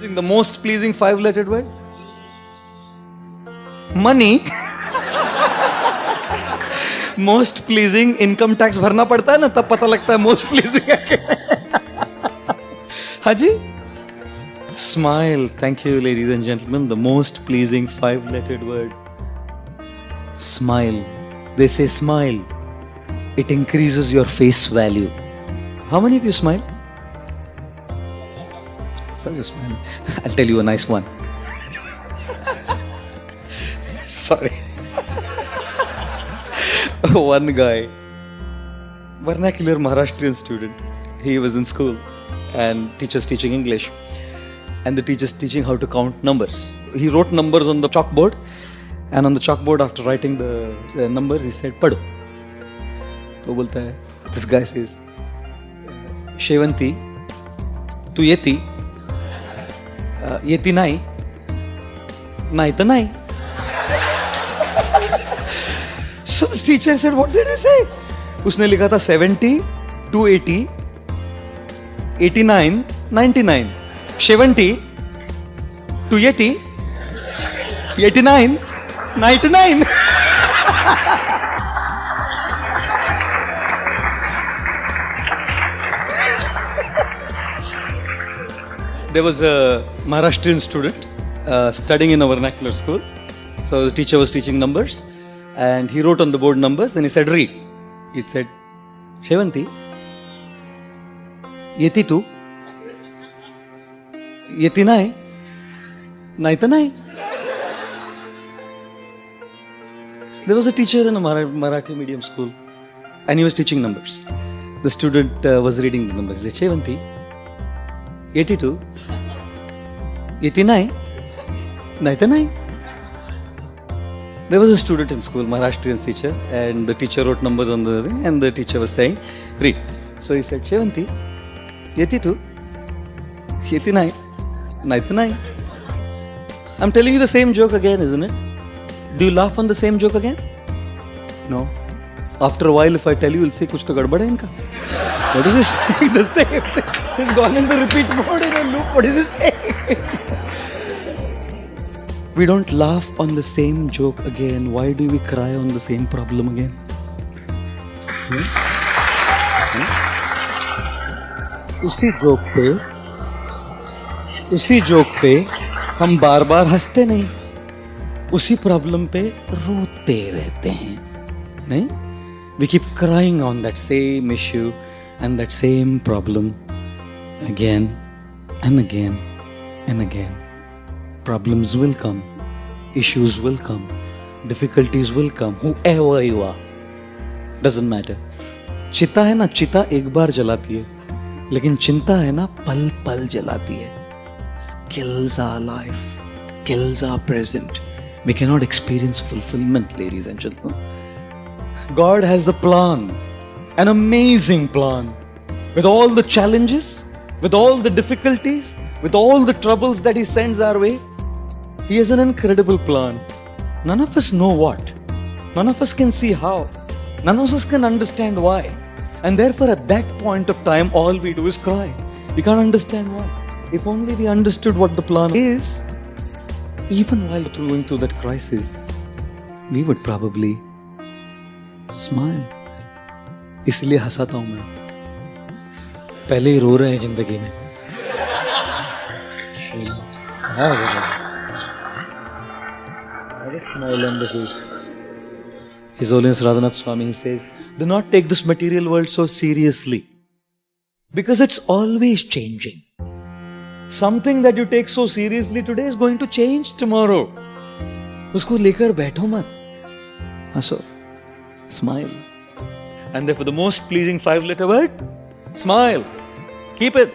The most pleasing 5-lettered word? Money. Most pleasing income tax भरना पड़ता है ना, तब पता लगता है most pleasing है. हाँ जी. Smile. Thank you, ladies and gentlemen. The most pleasing 5-lettered word. Smile. They say smile. It increases your face value. How many of you smile? Just smile. I'll tell you a nice one. Sorry. One guy, vernacular Maharashtrian student, he was in school and teacher's teaching English and the teacher's teaching how to count numbers. He wrote numbers on the chalkboard and on the chalkboard after writing the numbers he said पढ़ो. तो बोलता है, this guy says, शेवंती तू येती येती नाही नाही तर नाही. So the teacher said, what did he say? उसने लिखा था 70, 280, 89, 99. 70, 280, 89, 99. There was a Maharashtrian student studying in a vernacular school. So the teacher was teaching numbers and he wrote on the board numbers and he said, read. He said, Shevanti, yeti tu, yeti nai, nai ta nai. There was a teacher in a Marathi medium school and he was teaching numbers. The student was reading the numbers. He said, Shevanti, 82, 89, 99. There was a student in school, Maharashtrian teacher, and the teacher wrote numbers on the thing, and the teacher was saying, read. So he said, Shevanti, 82, 89, 99. I'm telling you the same joke again, isn't it? Do you laugh on the same joke again? No. After a while, if I tell you, you'll say, kuch to gadbad hai inka. What is he saying? The same thing. He's gone in the repeat mode in a loop. What is he saying? We don't laugh on the same joke again. Why do we cry on the same problem again? उसी joke पे हम बार बार हंसते नहीं, उसी problem पे रोते रहते हैं, नहीं? We keep crying on that same issue and that same problem again and again and again. Problems will come, issues will come, difficulties will come, whoever you are, doesn't matter. चिता है ना, चिता एक बार जलाती है, लेकिन चिंता है ना पल पल जलाती है. Kills our life, kills our present. We cannot experience fulfillment, ladies and gentlemen. God has a plan, an amazing plan, with all the challenges, with all the difficulties, with all the troubles that He sends our way. He has an incredible plan. None of us know what. None of us can see how. None of us can understand why. And therefore at that point of time, all we do is cry. We can't understand why. If only we understood what the plan is, even while going through that crisis, we would probably smile. इसलिए हंसाता हूं मैं. पहले ही रो रहे हैं जिंदगी में. Smile on the face. His Holiness Radhanath Swami, he says, do not take this material world so seriously, because it's always changing. Something that you take so seriously today is going to change tomorrow. उसको लेकर बैठो मत, हंसो, smile. And therefore the most pleasing 5-letter word, smile. Keep it.